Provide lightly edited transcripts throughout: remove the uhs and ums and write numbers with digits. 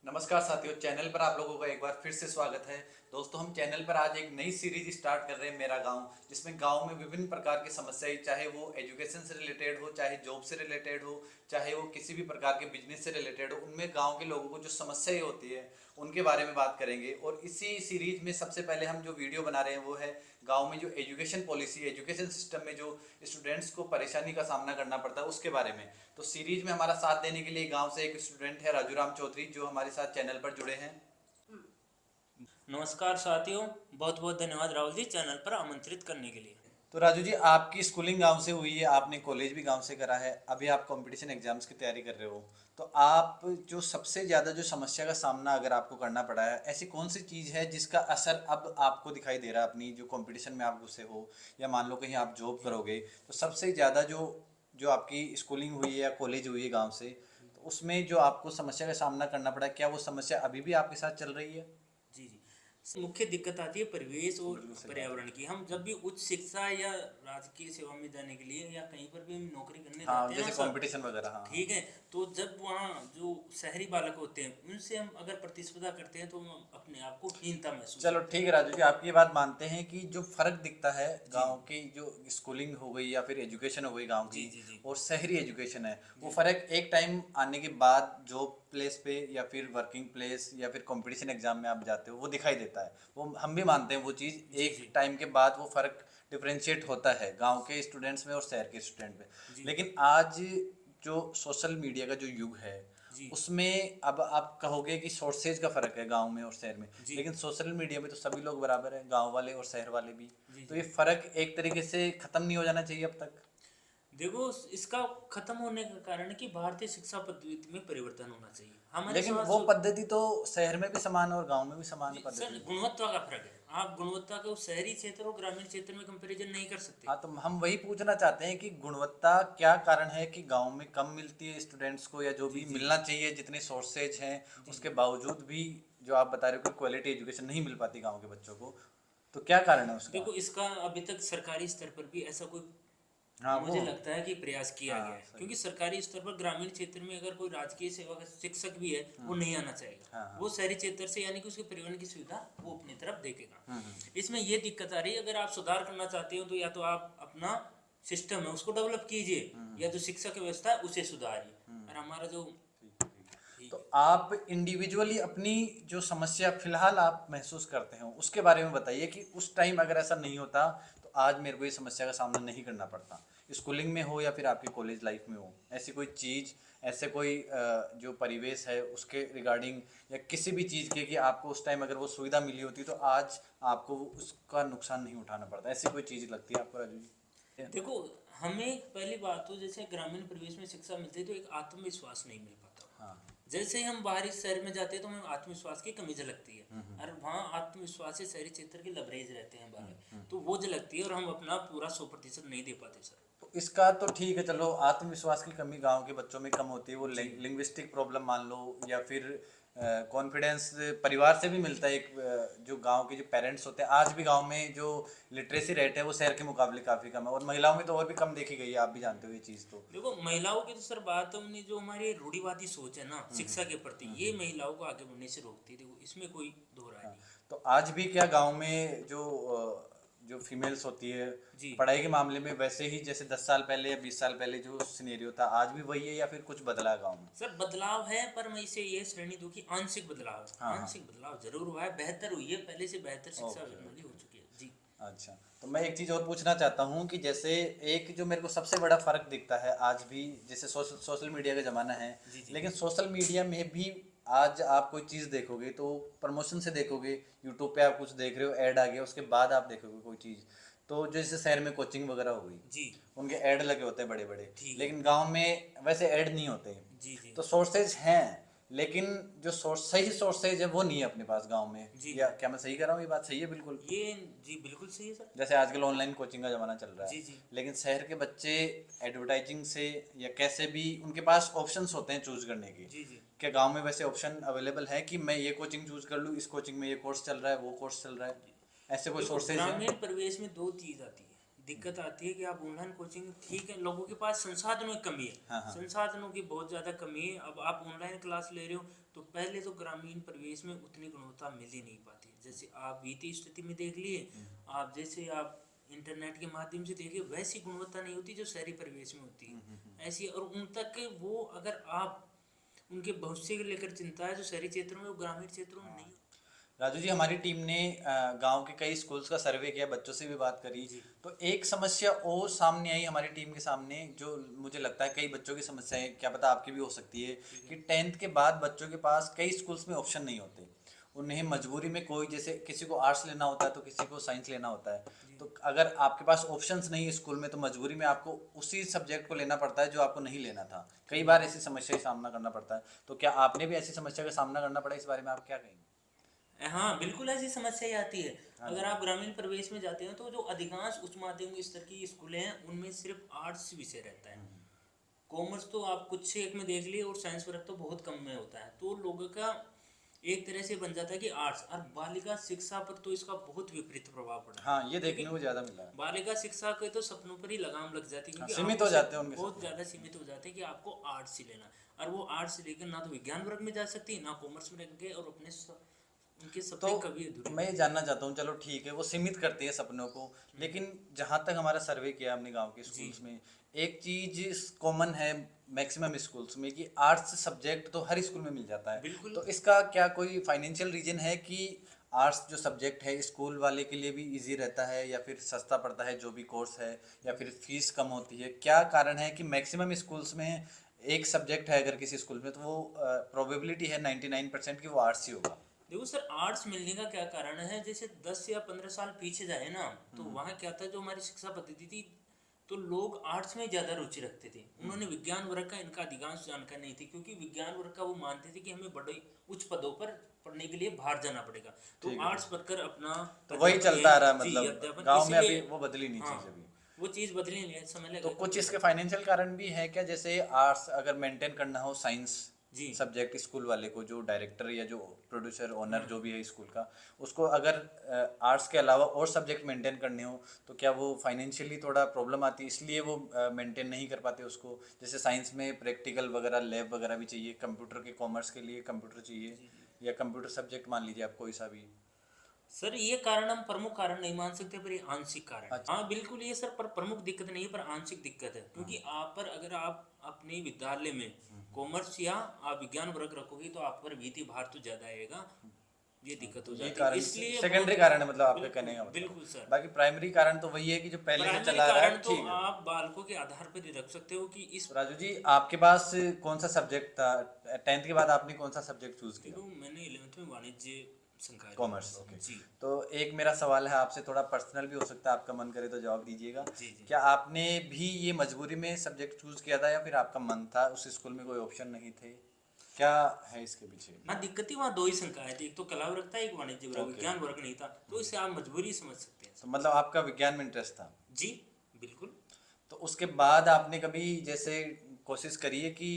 नमस्कार साथियों, चैनल पर आप लोगों का एक बार फिर से स्वागत है। दोस्तों, हम चैनल पर आज एक नई सीरीज स्टार्ट कर रहे हैं, मेरा गांव, जिसमें गांव में विभिन्न प्रकार की समस्याएं, चाहे वो एजुकेशन से रिलेटेड हो, चाहे जॉब से रिलेटेड हो, चाहे वो किसी भी प्रकार के बिजनेस से रिलेटेड हो, उनमें गांव के लोगों को जो समस्याएं होती है उनके बारे में बात करेंगे। और इसी सीरीज में सबसे पहले हम जो वीडियो बना रहे हैं वो है गांव में जो एजुकेशन पॉलिसी, एजुकेशन सिस्टम में जो स्टूडेंट्स को परेशानी का सामना करना पड़ता है उसके बारे में। तो सीरीज में हमारा साथ देने के लिए गांव से एक स्टूडेंट है, राजू राम चौधरी, जो हमारे साथ चैनल पर जुड़े हैं। नमस्कार साथियों, बहुत बहुत धन्यवाद राहुल जी चैनल पर आमंत्रित करने के लिए। तो राजू जी, आपकी स्कूलिंग गांव से हुई है, आपने कॉलेज भी गांव से करा है, अभी आप कंपटीशन एग्जाम्स की तैयारी कर रहे हो। तो आप जो सबसे ज़्यादा जो समस्या का सामना अगर आपको करना पड़ा है, ऐसी कौन सी चीज़ है जिसका असर अब आपको दिखाई दे रहा है अपनी जो कंपटीशन में आप घुसे हो, या मान लो कहीं आप जॉब जी करोगे, तो सबसे ज़्यादा जो जो आपकी स्कूलिंग हुई है या कॉलेज हुई है गाँव से, तो उसमें जो आपको समस्या का सामना करना पड़ा, क्या वो समस्या अभी भी आपके साथ चल रही है? जी जी। मुख्य दिक्कत आती है परिवेश और बिल्कुल सही बात है। पर्यावरण की। हम जब भी उच्च शिक्षा या राजकीय सेवा में जाने के लिए या कहीं पर भी हम नौकरी करने हाँ, जाते हैं ना जैसे सर, कंपटीशन वगैरह, हाँ हाँ। ठीक है। तो जब वहाँ जो शहरी बालक होते हैं उनसे हम अगर प्रतिस्पर्धा करते हैं तो हम अपने आप को हीनता महसूस चलो करते हैं। ठीक है राजू जी, आपकी ये बात मानते हैं कि जो फर्क दिखता है जी गांव की जो स्कूलिंग हो गई या फिर एजुकेशन हो गई गांव जी की, जी जी और शहरी एजुकेशन है, वो जी फर्क एक टाइम आने के बाद जॉब प्लेस पे या फिर वर्किंग प्लेस या फिर कंपटीशन एग्जाम में आप जाते हो वो दिखाई देता है। वो हम भी मानते हैं, वो चीज़ जी एक जी टाइम के बाद वो फर्क डिफ्रेंशिएट होता है गांव के स्टूडेंट्स में और शहर के स्टूडेंट में। जी लेकिन आज जो सोशल मीडिया का जो युग है, जी उसमें अब आप कहोगे कि सोर्सेज का फ़र्क है गांव में और शहर में, जी लेकिन सोशल मीडिया में तो सभी लोग बराबर हैं, गांव वाले और शहर वाले भी। जी तो जी। ये फ़र्क एक तरीके से ख़त्म नहीं हो जाना चाहिए अब तक? देखो, इसका खत्म होने का कारण है कि भारतीय शिक्षा पद्धति में परिवर्तन होना चाहिए। हमारे लेकिन साथ वो पद्धति तो शहर में भी समान है और गांव में भी समान जी सर, पद्धति। गुणवत्ता का फर्क है। आप गुणवत्ता को शहरी क्षेत्र और ग्रामीण क्षेत्र में कंपैरिजन नहीं कर सकते। हाँ, तो हम वही पूछना चाहते हैं कि गुणवत्ता क्या कारण है कि गांव में कम मिलती है स्टूडेंट्स को, या जो जी भी जी मिलना चाहिए जितने सोर्सेज हैं, जी उसके जी। बावजूद भी जो आप बता रहे हो कि क्वालिटी एजुकेशन नहीं मिल पाती गांव के बच्चों को, तो क्या कारण है उसका? देखो, इसका अभी तक सरकारी स्तर पर भी ऐसा कोई, हाँ वो। मुझे लगता है कि प्रयास किया गया हाँ है, सही। क्योंकि सरकारी स्तर पर ग्रामीण क्षेत्र में अगर कोई राजकीय सेवा का शिक्षक भी है वो नहीं आना चाहेगा। हाँ हाँ। वो शहरी क्षेत्र से यानी कि उसके परिवहन की सुविधा वो अपनी तरफ देखेगा। हम्म। इसमें ये दिक्कत आ रही है, अगर आप सुधार करना चाहते हो तो या तो आप अपना सिस्टम है उसको डेवलप कीजिए, या जो शिक्षा की व्यवस्था है उसे सुधारिए। और हमारा जो ठीक है, ठीक है। ठीक तो है। आप इंडिविजुअली अपनी जो समस्या फिलहाल आप महसूस करते हो उसके बारे में बताइए कि उस टाइम अगर ऐसा नहीं होता तो आज मेरे को ये समस्या का सामना नहीं करना पड़ता, स्कूलिंग में हो या फिर आपकी कॉलेज लाइफ में हो, ऐसी कोई चीज़, ऐसे कोई जो परिवेश है उसके रिगार्डिंग, या किसी भी चीज़ के कि आपको उस टाइम अगर वो सुविधा मिली होती तो आज आपको उसका नुकसान नहीं उठाना पड़ता, ऐसी कोई चीज़ लगती है आपको राजू जी? देखो, हमें पहली बात तो जैसे ग्रामीण परिवेश में शिक्षा मिलती है तो एक आत्मविश्वास नहीं मिल पाता। हाँ। जैसे ही हम बाहरी शहर में जाते हैं तो हमें आत्मविश्वास की कमी झलकती है। और वहाँ आत्मविश्वास से शहरी क्षेत्र के लबरेज रहते हैं बालक, तो वो झलकती है और हम अपना पूरा 100% नहीं दे पाते सर। तो इसका तो ठीक है, चलो आत्मविश्वास की कमी गांव के बच्चों में कम होती है, वो जी लिंग्विस्टिक प्रॉब्लम मान लो, या फिर कॉन्फिडेंस परिवार से भी मिलता है। एक जो गांव के जो पेरेंट्स होते हैं, आज भी गांव में जो लिटरेसी रेट है वो शहर के मुकाबले काफ़ी कम है, और महिलाओं में तो और भी कम देखी गई है, आप भी जानते हो ये चीज़ तो। देखो, महिलाओं की तो सर बात है, उन्हें जो हमारी रूढ़िवादी सोच है ना शिक्षा के प्रति, ये महिलाओं को आगे बढ़ने से रोकती है। देखो, इसमें कोई दो राय हाँ, नहीं। तो आज भी क्या गांव में जो फीमेल्स होती है जी पढ़ाई के मामले में वैसे ही जैसे 10 साल पहले या 20 साल पहले जो सिनेरियो था, आज भी वही है या फिर कुछ बदला है गाँव में? सर, बदलाव है, पर मैं इसे ये श्रेणी दूं कि आंशिक बदलाव है। हाँ हाँ। आंशिक बदलाव जरूर हुआ है, बेहतर हुई है, पहले से बेहतर शिक्षा ओके प्रणाली हो ओके। चुकी है जी। अच्छा, तो मैं एक चीज़ और पूछना चाहता हूँ कि जैसे एक जो मेरे को सबसे बड़ा फ़र्क दिखता है आज भी, जैसे सोशल सोशल मीडिया का ज़माना है, जी जी लेकिन सोशल मीडिया में भी आज आप कोई चीज़ देखोगे तो प्रमोशन से देखोगे, यूट्यूब पे आप कुछ देख रहे हो, ऐड आ गया, उसके बाद आप देखोगे कोई चीज़, तो जैसे शहर में कोचिंग वगैरह हो गई, जी। उनके ऐड लगे होते हैं बड़े बड़े, ठीक है। लेकिन गांव में वैसे ऐड नहीं होते। जी जी तो सोर्सेज हैं, लेकिन जो सोर्स सही सोर्सेज है वो नहीं है अपने पास गांव में। जी या जी। क्या मैं सही कर रहा हूँ? ये बात सही है बिल्कुल। ये जी बिल्कुल सही है सर। जैसे आजकल ऑनलाइन कोचिंग का ज़माना चल रहा है, जी जी लेकिन शहर के बच्चे एडवर्टाइजिंग से या कैसे भी उनके पास ऑप्शंस होते हैं चूज करने के। जी जी। क्या गांव में वैसे ऑप्शन अवेलेबल है कि मैं ये कोचिंग चूज कर लूँ, इस कोचिंग में ये कोर्स चल रहा है, वो कोर्स चल रहा है, ऐसे कोई देखो, सोर्सेज हैं? ग्रामीण परिवेश में दो चीज आती है, दिक्कत आती है कि आप ऑनलाइन कोचिंग, ठीक है, लोगों के पास संसाधनों की कमी है। हाँ, हाँ। संसाधनों की बहुत ज़्यादा कमी है। अब आप ऑनलाइन क्लास ले रहे हो तो पहले तो ग्रामीण परिवेश में उतनी गुणवत्ता मिल ही नहीं पाती। जैसे आप वित्तीय स्थिति में देख लिए, आप जैसे आप इंटरनेट के माध्यम से देखिए, वैसी गुणवत्ता नहीं होती जो शहरी परिवेश में होती है। ऐसी, और उन तक वो, अगर आप उनके भविष्य को लेकर चिंता है जो शहरी क्षेत्रों में, वो ग्रामीण क्षेत्रों में नहीं। राजू जी, हमारी टीम ने गांव के कई स्कूल्स का सर्वे किया, बच्चों से भी बात करी। जी। तो एक समस्या और सामने आई हमारी टीम के सामने, जो मुझे लगता है कई बच्चों की समस्या है, क्या पता आपकी भी हो सकती है, कि 10th के बाद बच्चों के पास कई स्कूल्स में ऑप्शन नहीं होते। उन्हें मजबूरी में, कोई जैसे किसी को आर्ट्स लेना होता है तो किसी को साइंस लेना होता है। तो अगर आपके पास ऑप्शंस नहीं है स्कूल में, तो मजबूरी में आपको उसी सब्जेक्ट को लेना पड़ता है जो आपको नहीं लेना था। कई बार ऐसी समस्या का सामना करना पड़ता है। तो क्या आपने भी ऐसी समस्या का सामना करना पड़ा? इस बारे में आप क्या कहेंगे? हाँ, बिल्कुल ऐसी समस्या ही आती है। हाँ अगर जी। आप ग्रामीण परिवेश में जाते हो तो जो अधिकांश उच्च माध्यमिक स्तर की स्कूलें हैं उनमें सिर्फ आर्ट्स विषय रहता है। कॉमर्स तो आप कुछ एक में देख लिए, और साइंस वर्ग तो बहुत कम में होता है। तो लोगों का एक तरह से बन जाता है कि आर्ट्स, और बालिका शिक्षा पर तो इसका बहुत विपरीत प्रभाव पड़ा है। हाँ, ये क्योंकि देखने को ज्यादा मिला है। बालिका शिक्षा के तो सपनों पर ही लगाम लग जाती है, हाँ, क्योंकि सीमित आपको हो जाते हैं उनके बहुत सपने। ज़्यादा सीमित हो जाते हैं कि आपको आर्ट्स ही लेना, और वो आर्ट्स लेकर ना तो विज्ञान वर्ग में जा सकती है, ना कॉमर्स में रह गए, और अपने उनके सपने कभी तो अधूरे। मैं ये जानना चाहता हूँ, चलो ठीक है, वो सीमित करती है सपनों को, लेकिन जहाँ तक हमारा सर्वे किया हमने गांव के जी। स्कूल्स में, एक चीज कॉमन है मैक्सिमम स्कूल्स में, कि आर्ट्स सब्जेक्ट तो हर स्कूल में मिल जाता है। बिल्कुल। तो इसका क्या कोई फाइनेंशियल रीजन है कि आर्ट्स जो सब्जेक्ट है स्कूल वाले के लिए भी इजी रहता है, या फिर सस्ता पड़ता है जो भी कोर्स है, या फिर फीस कम होती है? क्या कारण है कि मैक्सिमम स्कूल्स में एक सब्जेक्ट है अगर किसी स्कूल में, तो वो प्रोबेबिलिटी है 99% कि वो आर्ट्स ही होगा? देखो सर, आर्ट्स मिलने का क्या कारण है, जैसे 10 या 15 साल पीछे जाए ना, तो वहाँ क्या था, जो हमारी शिक्षा पद्धति थी, तो लोग आर्ट्स में ज़्यादा रुचि रखते थे। उन्होंने विज्ञान वर्ग का, इनका अधिकांश जानकारी नहीं थी, क्योंकि विज्ञान वर्ग का वो मानते थे कि हमें बड़े उच्च पदों पर पढ़ने के लिए बाहर जाना पड़ेगा, तो ठीक है, आर्ट्स पढ़कर अपना तो वही अध्यापन चलता आ रहा है, जी, मतलब अध्यापन, गांव में इसीलिए। अभी वो बदली नहीं हाँ, चीज अभी। वो चीज़ बदलने में समय तो लगेगा कुछ तो। इसके फाइनेंशियल कारण भी है क्या? जैसे आर्ट्स अगर मेंटेन करना हो साइंस जी। सब्जेक्ट स्कूल वाले को, जो डायरेक्टर या जो प्रोड्यूसर ओनर जो भी है स्कूल का, उसको अगर आर्ट्स के अलावा और सब्जेक्ट मेंटेन करने हो, तो क्या वो फाइनेंशियली थोड़ा प्रॉब्लम आती है, इसलिए वो मेंटेन नहीं कर पाते उसको? जैसे साइंस में प्रैक्टिकल वगैरह, लैब वगैरह भी चाहिए, कंप्यूटर के, कॉमर्स के लिए कंप्यूटर चाहिए, या कंप्यूटर सब्जेक्ट मान लीजिए आप कोई सा भी। सर ये कारण हम प्रमुख कारण नहीं मान सकते, पर ये आंशिक कारण है। अच्छा। हाँ बिल्कुल, ये सर पर प्रमुख दिक्कत नहीं है, पर आंशिक दिक्कत है, क्योंकि आप पर, अगर आप अपने विद्यालय में कॉमर्स या आप विज्ञान वर्ग रखोगे तो आप पर वित्तीय भार तो ज्यादा आएगा, ये दिक्कत तो हो ये जाती है, कारण इसलिए सेकेंडरी बहुत। कारण है, मतलब आपके कहने का बिल्कुल मतलब। बिल्कुल सर। बाकी प्राइमरी कारण तो वही है कि जो पहले से प्राइमरी चला आ रहा कारण है, तो ठीक है। आप बालकों के आधार पर ही रख सकते हो कि इस। तो राजू जी, आपके पास कौन सा सब्जेक्ट था 10th के बाद? आपने कौन सा सब्जेक्ट चूज किया? देखो, मैंने 11th में वाणिज्य संकाय कॉमर्स, लिया। ओके। जी तो एक मेरा सवाल है आपसे, थोड़ा पर्सनल भी हो सकता है, आपका मन करे तो जवाब दीजिएगा। जी जी। क्या आपने भी ये मजबूरी में सब्जेक्ट चूज किया था, या फिर आपका मन था, उस स्कूल में कोई ऑप्शन नहीं थे? क्या है इसके पीछे? हाँ, दिक्कत ही वहाँ दो ही संकाय थे, एक तो कला वर्ग था, एक वाणिज्य वर्ग, ओके। विज्ञान वर्ग नहीं था, तो इससे आप मजबूरी समझ सकते हैं तो सर। मतलब आपका विज्ञान में इंटरेस्ट था? जी बिल्कुल। तो उसके बाद आपने कभी जैसे कोशिश करी है कि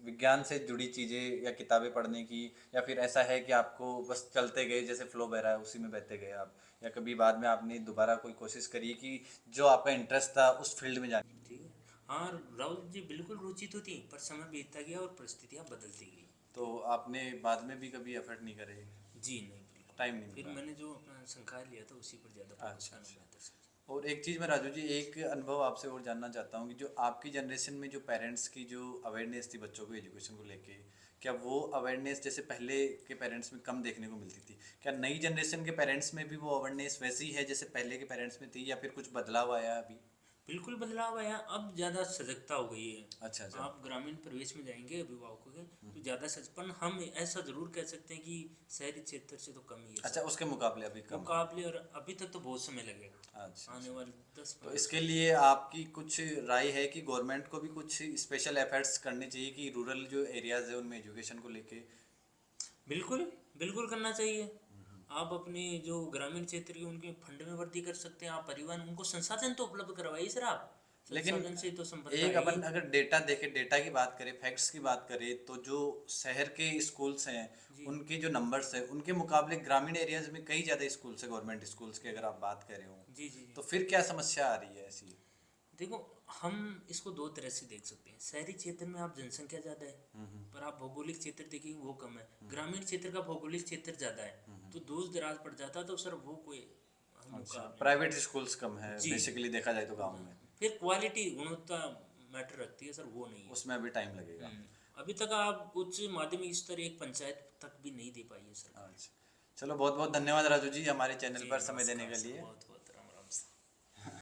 विज्ञान से जुड़ी चीज़ें या किताबें पढ़ने की, या फिर ऐसा है कि आपको बस चलते गए, जैसे फ्लो बह रहा है उसी में बहते गए आप, या कभी बाद में आपने दोबारा कोई कोशिश करी है कि जो आपका इंटरेस्ट था उस फील्ड में जाने? ठीक है। हाँ राहुल जी, बिल्कुल रुचि तो थी, पर समय बीतता गया और परिस्थितियाँ बदलती गई। तो आपने बाद में भी कभी एफर्ट नहीं करे? जी नहीं, बिल्कुल। टाइम नहीं फिर मिला? मैंने जो अपना संकाय लिया था उसी पर ज़्यादा फोकस अच्छा, करना अच्छा। बेहतर समझा। और एक चीज़ मैं राजू जी, एक अनुभव आपसे और जानना चाहता हूँ, कि जो आपकी जनरेशन में जो पेरेंट्स की जो अवेयरनेस थी बच्चों को एजुकेशन को लेके, क्या वो अवेयरनेस जैसे पहले के पेरेंट्स में कम देखने को मिलती थी? क्या नई जनरेशन के पेरेंट्स में भी वो अवेयरनेस वैसी है जैसे पहले के पेरेंट्स में थी, या फिर कुछ बदलाव आया अभी? बिल्कुल बदलाव आया, अब ज़्यादा सजगता हो गई है। अच्छा, अच्छा। आप ग्रामीण परिवेश में जाएंगे अभिभावकों के, तो ज़्यादा सचपन, हम ऐसा ज़रूर कह सकते हैं कि शहरी क्षेत्र से तो कम ही है अच्छा, सर, उसके मुकाबले अभी कम है। मुकाबले, और अभी तक तो बहुत समय लगेगा, अच्छा, आने अच्छा। वाले 10 तो 15 इसके साल। लिए आपकी कुछ राय है कि गवर्नमेंट को भी कुछ स्पेशल एफर्ट्स करने चाहिए कि रूरल जो एरियाज है उनमें एजुकेशन को लेके? बिल्कुल बिल्कुल करना चाहिए। आप अपने जो ग्रामीण क्षेत्र के उनके फंड में वृद्धि कर सकते हैं, आप परिवहन, उनको संसाधन तो उपलब्ध करवाइए सर आप। लेकिन संसाधन से तो संपन्नता एक है अपन ही। अगर डेटा देखें, डेटा की बात करें, फैक्ट्स की बात करें, तो जो शहर के स्कूल्स हैं जी उनके जो नंबर्स हैं उनके मुकाबले ग्रामीण एरियाज में कई ज़्यादा स्कूल्स हैं गवर्नमेंट स्कूल्स की, अगर आप बात करें हो जी जी जी। तो फिर क्या समस्या आ रही है ऐसी? देखो, हम इसको दो तरह से देख सकते हैं। शहरी क्षेत्र में आप जनसंख्या ज़्यादा है, पर आप भौगोलिक क्षेत्र देखेंगे वो कम है। ग्रामीण क्षेत्र का भौगोलिक क्षेत्र ज़्यादा है, तो दूर दराज पड़ जाता है, तो सर वो कोई अच्छा, मुकाबले नहीं। प्राइवेट स्कूल्स कम है जी। बेसिकली देखा जाए तो गाँव में, फिर क्वालिटी गुणवत्ता मैटर रखती है सर, वो नहीं है। उसमें अभी टाइम लगेगा। अभी तक आप उच्च माध्यमिक स्तर एक पंचायत तक भी नहीं दे पाई है सरकार। अच्छा, चलो बहुत बहुत धन्यवाद राजू जी हमारे चैनल जी पर समय देने नमस्कार के सर, लिए। बहुत बहुत